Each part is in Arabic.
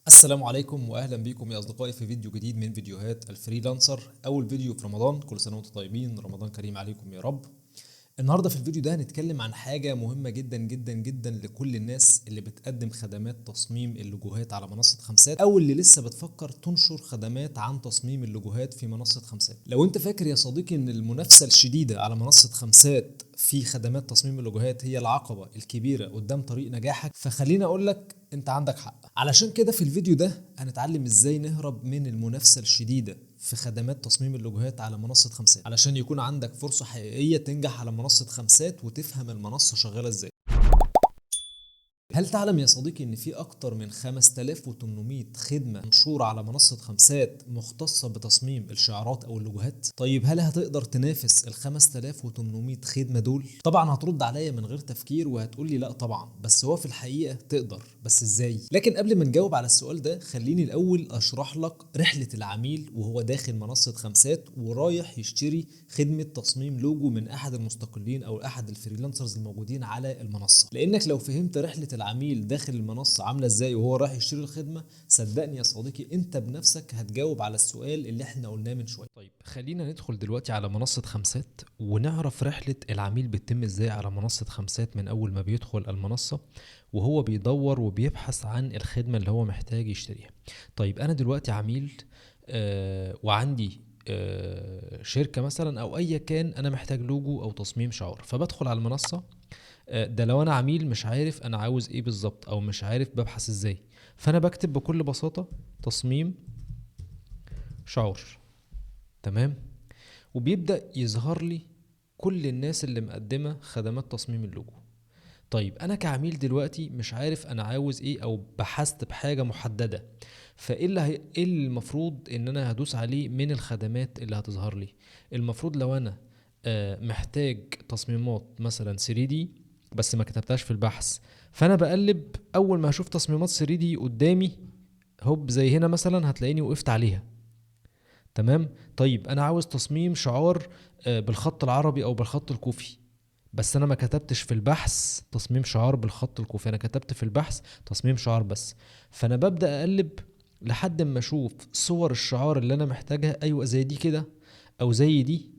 السلام عليكم واهلا بكم يا اصدقائي في فيديو جديد من فيديوهات الفريلانسر. اول فيديو في رمضان، كل سنه وانتم طيبين، رمضان كريم عليكم يا رب. النهارده في الفيديو ده هنتكلم عن حاجه مهمه جدا جدا جدا لكل الناس اللي بتقدم خدمات تصميم اللوجوهات على منصه خمسات، او اللي لسه بتفكر تنشر خدمات عن تصميم اللوجوهات في منصه خمسات. لو انت فاكر يا صديقي ان المنافسه الشديده على منصه خمسات في خدمات تصميم اللوجوهات هي العقبه الكبيره قدام طريق نجاحك، فخليني اقول لك انت عندك حق. علشان كده في الفيديو ده هنتعلم ازاي نهرب من المنافسه الشديده في خدمات تصميم اللوجوهات على منصة خمسات، علشان يكون عندك فرصة حقيقية تنجح على منصة خمسات وتفهم المنصة شغالة ازاي. هل تعلم يا صديقي ان في اكتر من 5800 خدمة منشورة على منصة خمسات مختصة بتصميم الشعارات او اللوجوهات؟ طيب هل هتقدر تنافس ال 5800 خدمة دول؟ طبعا هترد عليا من غير تفكير وهتقول لي لا طبعا، بس هو في الحقيقة تقدر، بس ازاي؟ لكن قبل ما نجاوب على السؤال ده خليني الاول اشرح لك رحلة العميل وهو داخل منصة خمسات ورايح يشتري خدمة تصميم لوجو من احد المستقلين او احد الفريلانسرز الموجودين على المنصة. لانك لو فهمت رحلة العميل داخل المنصة عاملة ازاي وهو رايح يشتري الخدمة، صدقني يا صديقي انت بنفسك هتجاوب على السؤال اللي احنا قلناه من شوية. طيب خلينا ندخل دلوقتي على منصة خمسات ونعرف رحلة العميل بتتم ازاي على منصة خمسات من اول ما بيدخل المنصة وهو بيدور وبيبحث عن الخدمة اللي هو محتاج يشتريها. طيب انا دلوقتي عميل وعندي شركة مثلا او ايا كان، انا محتاج لوجو او تصميم شعار، فبدخل على المنصة. ده لو انا عميل مش عارف انا عاوز ايه بالظبط او مش عارف ببحث ازاي، فانا بكتب بكل بساطة تصميم شعار. تمام. وبيبدأ يظهر لي كل الناس اللي مقدمة خدمات تصميم اللوجو. طيب انا كعميل دلوقتي مش عارف انا عاوز ايه او بحثت بحاجة محددة، فايه ايه اللي المفروض ان انا هدوس عليه من الخدمات اللي هتظهر لي؟ المفروض لو انا محتاج تصميمات مثلا 3D بس ما كتبتهاش في البحث، فانا بقلب اول ما هشوف تصميمات 3D قدامي هوب زي هنا مثلا هتلاقيني وقفت عليها. تمام. طيب انا عاوز تصميم شعار بالخط العربي او بالخط الكوفي، بس انا ما كتبتش في البحث تصميم شعار بالخط الكوفي، انا كتبت في البحث تصميم شعار بس. فانا ببدأ اقلب لحد ما اشوف صور الشعار اللي انا محتاجها، ايوه زي دي كده او زي دي،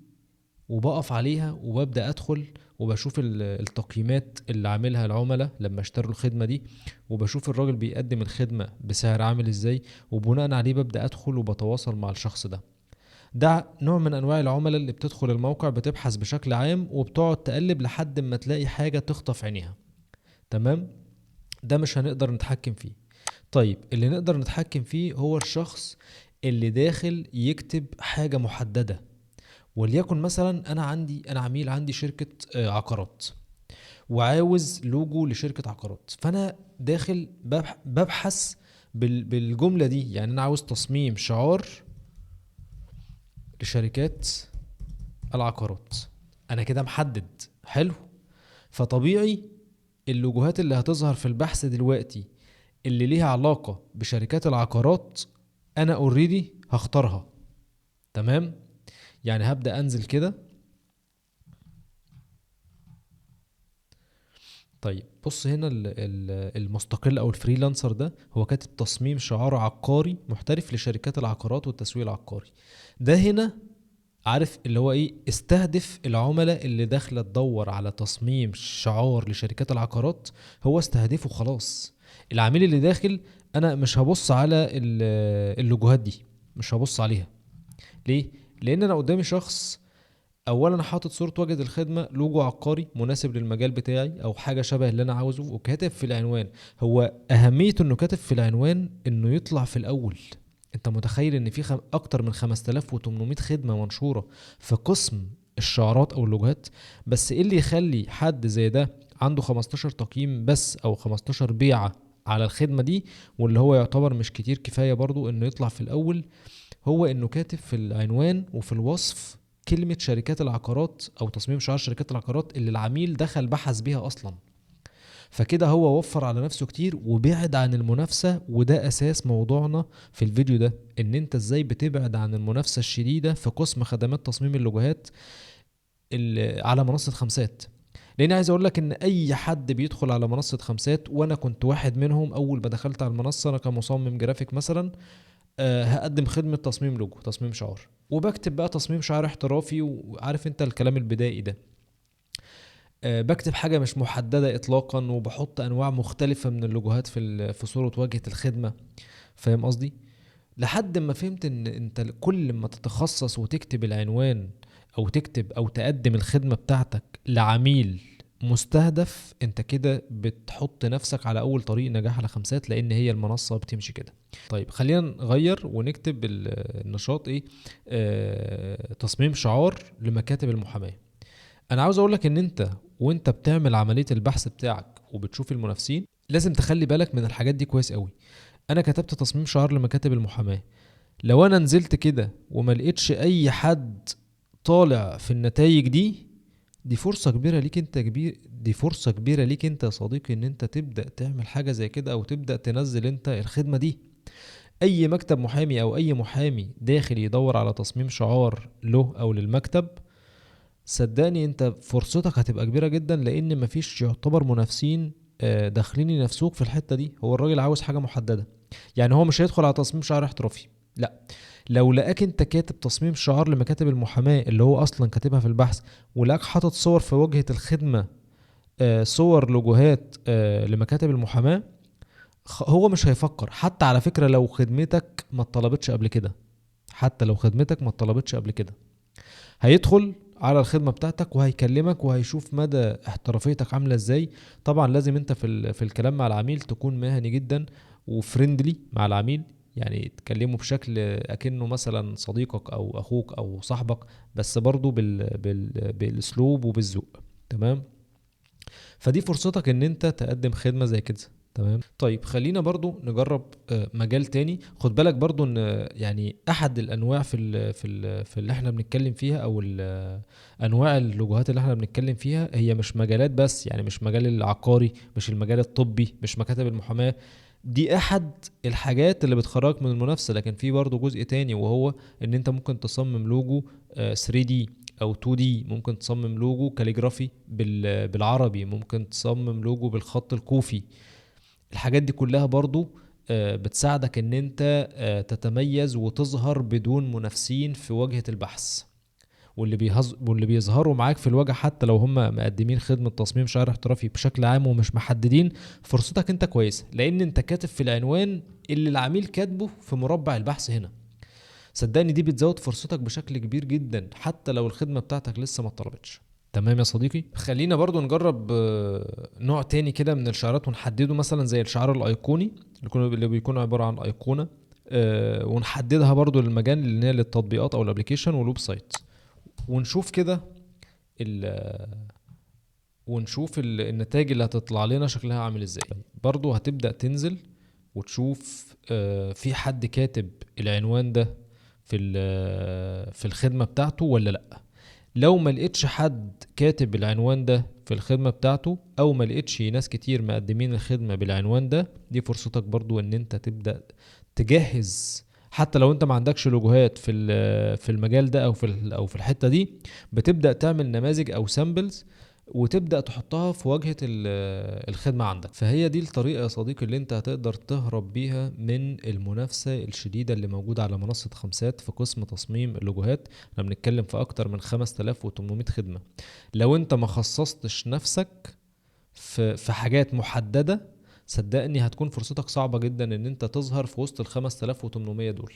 وبقف عليها وببدأ ادخل وبشوف التقييمات اللي عاملها العملاء لما اشتروا الخدمة دي، وبشوف الراجل بيقدم الخدمة بسعر عامل ازاي، وبناء عليه ببدأ ادخل وبتواصل مع الشخص ده. ده نوع من انواع العملاء اللي بتدخل الموقع بتبحث بشكل عام وبتقعد تقلب لحد ما تلاقي حاجة تخطف عينيها. تمام. ده مش هنقدر نتحكم فيه. طيب اللي نقدر نتحكم فيه هو الشخص اللي داخل يكتب حاجة محددة. وليكن مثلا انا عميل عندي شركة عقارات وعاوز لوجو لشركة عقارات، فانا داخل ببحث بالجملة دي، يعني انا عاوز تصميم شعار لشركات العقارات. انا كده محدد حلو. فطبيعي اللوجوهات اللي هتظهر في البحث دلوقتي اللي ليها علاقة بشركات العقارات انا اوريدي هختارها. تمام. يعني هبدأ انزل كده. طيب بص هنا المستقل او الفريلانسر ده هو كاتب تصميم شعار عقاري محترف لشركات العقارات والتسويق العقاري. ده هنا عارف اللي هو ايه، استهدف العملاء اللي داخله تدور على تصميم شعار لشركات العقارات، هو استهدفه خلاص. العميل اللي داخل انا مش هبص على اللوجوهات دي، مش هبص عليها. ليه؟ لان انا قدامي شخص اولا حاطط صورة واجهة الخدمة لوجو عقاري مناسب للمجال بتاعي او حاجة شبه اللي انا عاوزه، وكاتب في العنوان. هو اهمية انه كاتب في العنوان انه يطلع في الاول. انت متخيل ان في اكتر من 5800 خدمة منشورة في قسم الشعارات او اللوجوهات؟ بس ايه اللي يخلي حد زي ده عنده 15 تقييم بس او 15 بيعة على الخدمة دي، واللي هو يعتبر مش كتير، كفاية برضو انه يطلع في الاول؟ هو انه كاتب في العنوان وفي الوصف كلمة شركات العقارات او تصميم شعار شركات العقارات اللي العميل دخل بحث بيها اصلا. فكده هو وفر على نفسه كتير وبعد عن المنافسة، وده اساس موضوعنا في الفيديو ده، ان انت ازاي بتبعد عن المنافسة الشديدة في قسم خدمات تصميم اللوجوهات على منصة خمسات. لان عايز اقول لك ان اي حد بيدخل على منصه خمسات، وانا كنت واحد منهم اول ما دخلت على المنصه، انا كمصمم جرافيك مثلا، هقدم خدمه تصميم لوجو، تصميم شعار، وبكتب بقى تصميم شعار احترافي، وعارف انت الكلام البدائي ده. بكتب حاجه مش محدده اطلاقا، وبحط انواع مختلفه من اللوجوهات في صوره واجهه الخدمه. فاهم قصدي؟ لحد ما فهمت ان انت كل ما تتخصص وتكتب العنوان، او تكتب او تقدم الخدمة بتاعتك لعميل مستهدف، انت كده بتحط نفسك على اول طريق نجاح على خمسات، لان هي المنصة بتمشي كده. طيب خلينا نغير ونكتب النشاط ايه. تصميم شعار لمكاتب المحاماة. انا عاوز اقولك ان انت وانت بتعمل عملية البحث بتاعك وبتشوف المنافسين، لازم تخلي بالك من الحاجات دي كويس قوي. انا كتبت تصميم شعار لمكاتب المحاماة، لو انا نزلت كده وما لقيتش اي حد طالع في النتائج دي فرصة كبيرة ليك انت، دي فرصة كبيرة ليك انت يا صديقي، ان انت تبدأ تعمل حاجة زي كده، او تبدأ تنزل انت الخدمة دي. اي مكتب محامي او اي محامي داخل يدور على تصميم شعار له او للمكتب، صدقني انت فرصتك هتبقى كبيرة جدا، لان مفيش يعتبر منافسين داخلين ينافسوك في الحتة دي. هو الراجل عاوز حاجة محددة، يعني هو مش هيدخل على تصميم شعار احترافي، لا. لو لقاك انت كاتب تصميم شعار لمكاتب المحاماة اللي هو اصلا كاتبها في البحث، ولقاك حاطط صور في واجهة الخدمة، صور لوجوهات لمكاتب المحاماة، هو مش هيفكر حتى. على فكرة لو خدمتك ما اتطلبتش قبل كده، حتى لو خدمتك ما اتطلبتش قبل كده، هيدخل على الخدمة بتاعتك وهيكلمك وهيشوف مدى احترافيتك عاملة ازاي. طبعا لازم انت في الكلام مع العميل تكون مهني جدا وفريندلي مع العميل، يعني تكلمه بشكل اكنه مثلا صديقك او اخوك او صاحبك، بس برضو بالاسلوب وبالذوق. تمام. فدي فرصتك ان انت تقدم خدمة زي كده. تمام. طيب خلينا برضو نجرب مجال تاني. خد بالك برضو ان يعني احد الانواع في اللي احنا بنتكلم فيها، او انواع اللوجوهات اللي احنا بنتكلم فيها، هي مش مجالات بس، يعني مش مجال العقاري، مش المجال الطبي، مش مكاتب المحاماة. دي احد الحاجات اللي بتخرجك من المنافسة، لكن في برضو جزء تاني، وهو ان انت ممكن تصمم لوجو 3D او 2D، ممكن تصمم لوجو كاليجرافي بالعربي، ممكن تصمم لوجو بالخط الكوفي. الحاجات دي كلها برضو بتساعدك ان انت تتميز وتظهر بدون منافسين في واجهة البحث. واللي بيظهروا معاك في الواجهة، حتى لو هم مقدمين خدمة تصميم شعر احترافي بشكل عام ومش محددين، فرصتك انت كويسة، لان انت كاتب في العنوان اللي العميل كاتبه في مربع البحث هنا. صدقني دي بتزود فرصتك بشكل كبير جدا، حتى لو الخدمة بتاعتك لسه ما اتطلبتش. تمام يا صديقي. خلينا برضو نجرب نوع تاني كده من الشعارات ونحدده، مثلا زي الشعار الايقوني اللي بيكون عبارة عن ايقونة، ونحددها برضو للمجال اللي هي للتطبيقات او الابليكيشن والويب سايت، ونشوف كده النتائج اللي هتطلع لنا شكلها عامل ازاي. برضو هتبدأ تنزل وتشوف في حد كاتب العنوان ده في الخدمة بتاعته ولا لا. لو ما لقيتش حد كاتب العنوان ده في الخدمة بتاعته، او ما لقيتش ناس كتير مقدمين الخدمة بالعنوان ده، دي فرصتك برضو ان انت تبدأ تجهز. حتى لو انت ما عندكش لوجوهات في المجال ده او في الحتة دي، بتبدأ تعمل نماذج او سامبلز، وتبدأ تحطها في واجهة الخدمة عندك. فهي دي الطريقة يا صديقي اللي انت هتقدر تهرب بيها من المنافسة الشديدة اللي موجودة على منصة خمسات في قسم تصميم اللوجوهات. احنا بنتكلم في اكتر من 5800 خدمة. لو انت ما خصصتش نفسك في حاجات محددة، صدقني هتكون فرصتك صعبة جدا ان انت تظهر في وسط ال 5800 دول.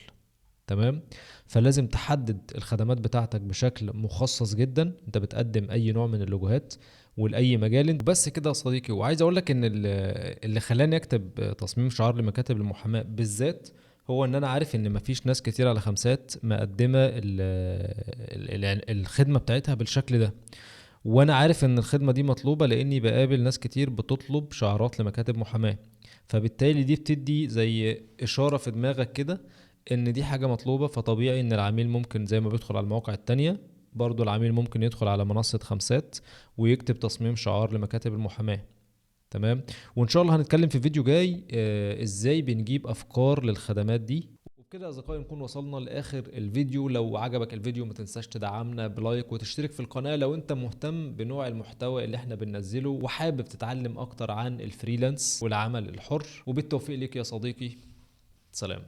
تمام. فلازم تحدد الخدمات بتاعتك بشكل مخصص جدا، انت بتقدم اي نوع من اللوجوهات ولاي مجال انت بس كده يا صديقي. وعايز اقول لك ان اللي خلاني اكتب تصميم شعار لمكاتب المحاماه بالذات، هو ان انا عارف ان مفيش ناس كتير على خمسات مقدمه الخدمه بتاعتها بالشكل ده. وانا عارف ان الخدمه دي مطلوبه، لاني بقابل ناس كتير بتطلب شعارات لمكاتب محاماه. فبالتالي دي بتدي زي اشاره في دماغك كده ان دي حاجة مطلوبة. فطبيعي ان العميل ممكن زي ما بيدخل على المواقع التانية، برضو العميل ممكن يدخل على منصة خمسات ويكتب تصميم شعار لمكاتب المحاماة. تمام. وان شاء الله هنتكلم في فيديو جاي ازاي بنجيب افكار للخدمات دي. وبكده يا اصدقائي نكون وصلنا لاخر الفيديو. لو عجبك الفيديو ما تنساش تدعمنا بلايك وتشترك في القناة لو انت مهتم بنوع المحتوى اللي احنا بننزله وحابب تتعلم اكتر عن الفريلانس والعمل الحر. وبالتوفيق ليك يا صديقي، سلام.